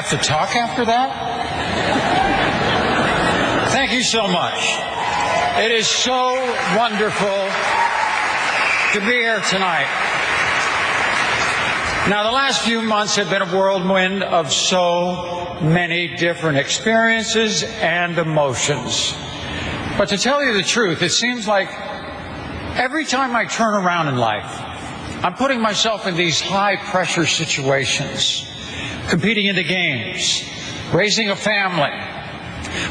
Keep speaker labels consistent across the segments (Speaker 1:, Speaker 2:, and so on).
Speaker 1: have to talk after that? Thank you so much. It is so wonderful to be here tonight. Now, the last few months have been a whirlwind of so many different experiences and emotions. But to tell you the truth, it seems like every time I turn around in life, I'm putting myself in these high-pressure situations, competing in the games, raising a family.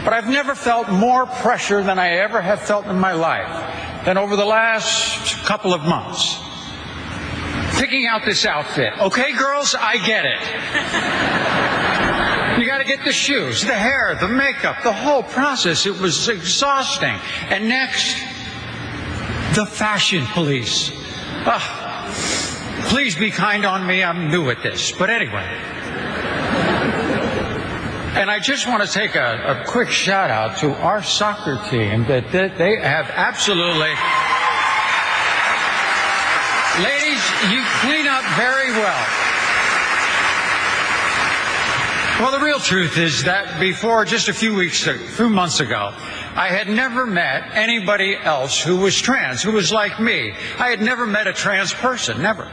Speaker 1: But I've never felt more pressure than I ever have felt in my life than over the last couple of months. Picking out this outfit. Okay, girls, I get it. You got to get the shoes, the hair, the makeup, the whole process. It was exhausting. And next, the fashion police. Please be kind on me. I'm new at this. But anyway. And I just want to take a quick shout out to our soccer team that they have absolutely... Ladies, you clean up very well. Well, the real truth is that before, just a few months ago, I had never met anybody else who was trans, who was like me. I had never met a trans person, never.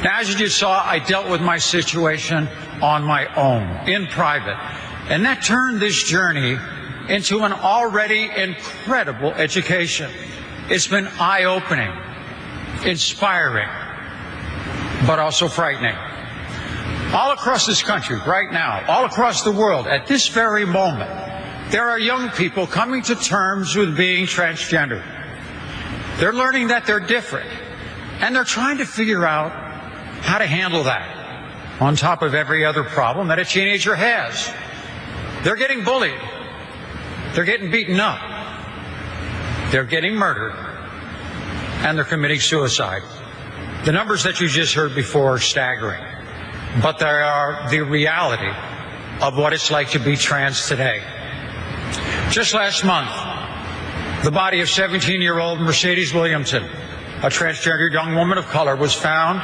Speaker 1: Now, as you just saw, I dealt with my situation on my own, in private. And that turned this journey into an already incredible education. It's been eye-opening, inspiring, but also frightening. All across this country, right now, all across the world, at this very moment, there are young people coming to terms with being transgender. They're learning that they're different, and they're trying to figure out how to handle that, on top of every other problem that a teenager has. They're getting bullied. They're getting beaten up. They're getting murdered. And they're committing suicide. The numbers that you just heard before are staggering. But they are the reality of what it's like to be trans today. Just last month, the body of 17-year-old Mercedes Williamson, a transgender young woman of color, was found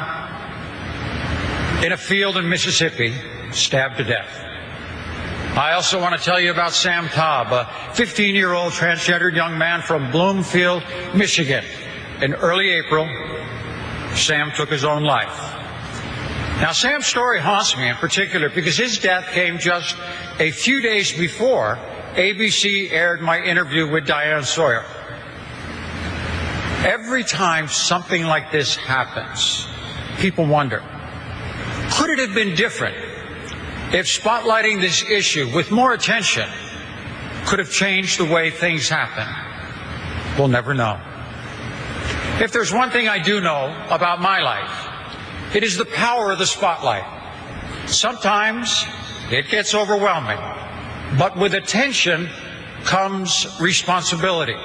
Speaker 1: in a field in Mississippi, stabbed to death. I also want to tell you about Sam Cobb, a 15-year-old transgendered young man from Bloomfield, Michigan. In early April, Sam took his own life. Now, Sam's story haunts me in particular because his death came just a few days before ABC aired my interview with Diane Sawyer. Every time something like this happens, people wonder, could it have been different if spotlighting this issue with more attention could have changed the way things happen? We'll never know. If there's one thing I do know about my life, it is the power of the spotlight. Sometimes it gets overwhelming, but with attention comes responsibility.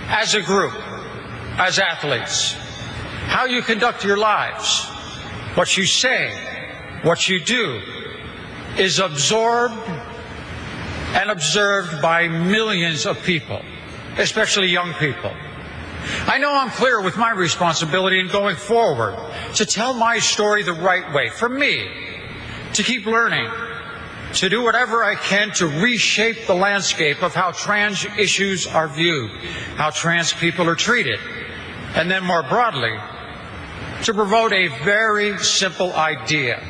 Speaker 1: As a group, as athletes, how you conduct your lives, what you say, what you do, is absorbed and observed by millions of people, especially young people. I know I'm clear with my responsibility in going forward to tell my story the right way, for me, to keep learning, to do whatever I can to reshape the landscape of how trans issues are viewed, how trans people are treated, and then more broadly, to promote a very simple idea: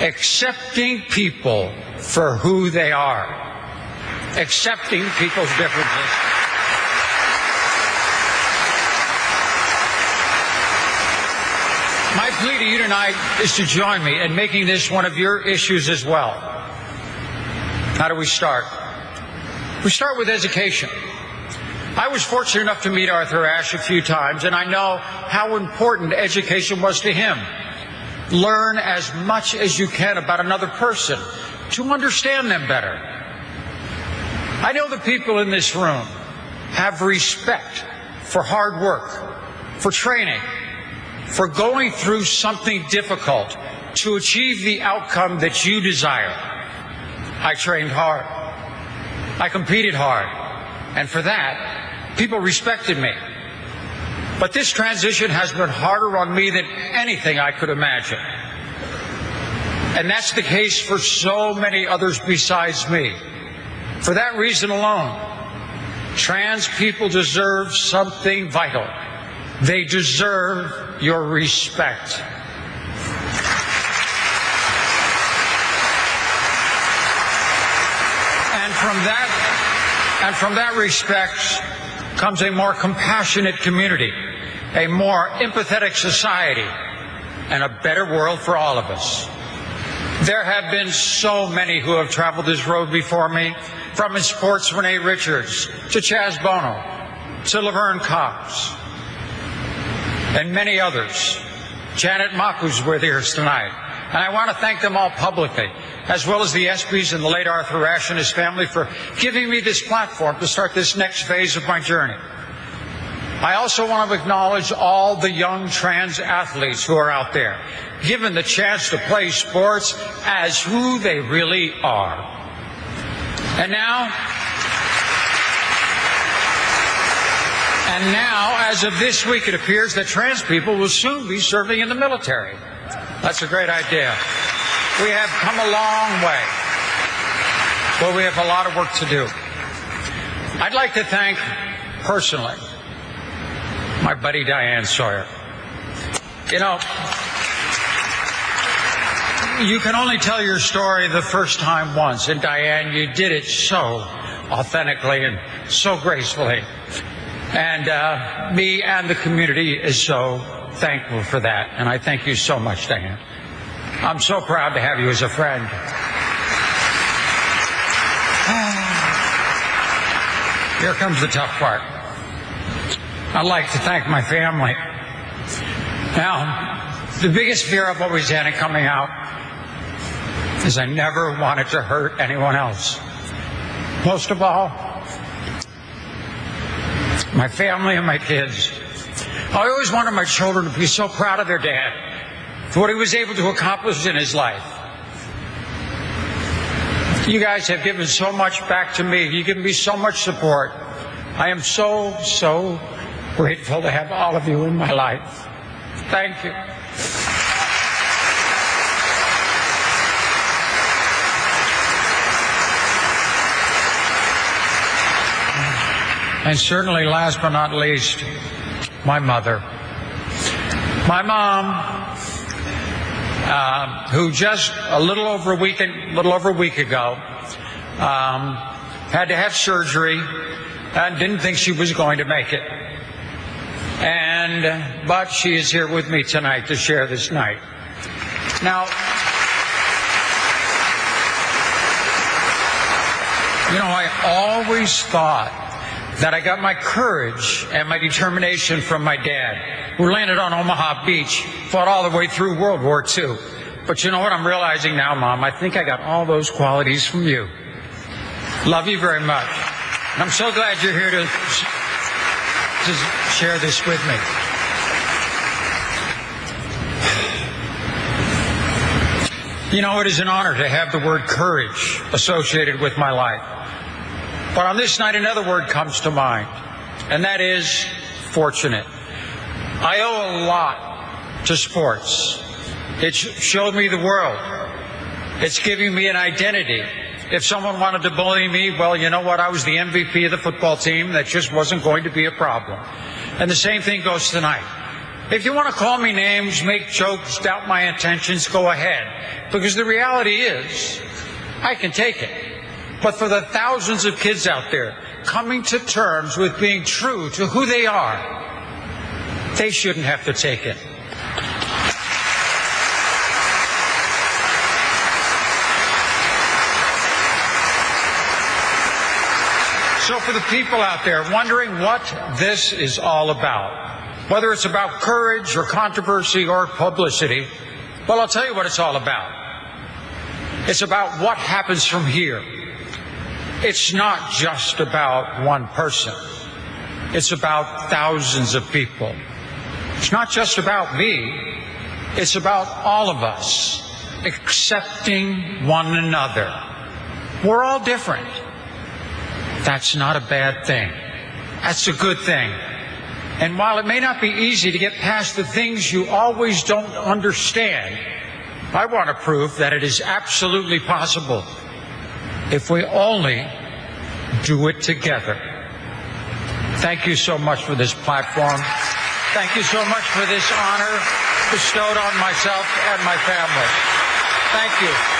Speaker 1: accepting people for who they are, accepting people's differences. My plea to you tonight is to join me in making this one of your issues as well. How do we start? We start with education. I was fortunate enough to meet Arthur Ashe a few times, and I know how important education was to him. Learn as much as you can about another person to understand them better. I know the people in this room have respect for hard work, for training, for going through something difficult to achieve the outcome that you desire. I trained hard. I competed hard. And for that, people respected me. But this transition has been harder on me than anything I could imagine. And that's the case for so many others besides me. For that reason alone, trans people deserve something vital. They deserve your respect. And from that respect comes a more compassionate community, a more empathetic society, and a better world for all of us. There have been so many who have traveled this road before me, from in sports Renee Richards, to Chaz Bono, to Laverne Cox, and many others. Janet Mock, who's with us tonight. And I want to thank them all publicly, as well as the ESPYs and the late Arthur Ashe and his family for giving me this platform to start this next phase of my journey. I also want to acknowledge all the young trans athletes who are out there, given the chance to play sports as who they really are. And now, as of this week, it appears that trans people will soon be serving in the military. That's a great idea. We have come a long way, but we have a lot of work to do. I'd like to thank, personally, my buddy Diane Sawyer. You know, you can only tell your story the first time once, and Diane, you did it so authentically and so gracefully. And me and the community is so thankful for that, and I thank you so much, Diane. I'm so proud to have you as a friend. Here comes the tough part. I'd like to thank my family. Now, the biggest fear I've always had in coming out is I never wanted to hurt anyone else. Most of all, my family and my kids. I always wanted my children to be so proud of their dad for what he was able to accomplish in his life. You guys have given so much back to me. You've given me so much support. I am so, so grateful to have all of you in my life. Thank you. And certainly, last but not least, my mother. My mom, who just a little over a week ago had to have surgery and didn't think she was going to make it. But she is here with me tonight to share this night. Now, you know, I always thought that I got my courage and my determination from my dad, who landed on Omaha Beach, fought all the way through World War II. But you know what I'm realizing now, Mom? I think I got all those qualities from you. Love you very much. And I'm so glad you're here to share this with me. You know, it is an honor to have the word courage associated with my life. But on this night, another word comes to mind, and that is fortunate. I owe a lot to sports. It showed me the world. It's giving me an identity. If someone wanted to bully me, well, you know what? I was the MVP of the football team. That just wasn't going to be a problem. And the same thing goes tonight. If you want to call me names, make jokes, doubt my intentions, go ahead. Because the reality is, I can take it. But for the thousands of kids out there coming to terms with being true to who they are, they shouldn't have to take it. So for the people out there wondering what this is all about, whether it's about courage or controversy or publicity, well, I'll tell you what it's all about. It's about what happens from here. It's not just about one person. It's about thousands of people. It's not just about me. It's about all of us accepting one another. We're all different. That's not a bad thing. That's a good thing. And while it may not be easy to get past the things you always don't understand, I want to prove that it is absolutely possible if we only do it together. Thank you so much for this platform. Thank you so much for this honor bestowed on myself and my family. Thank you.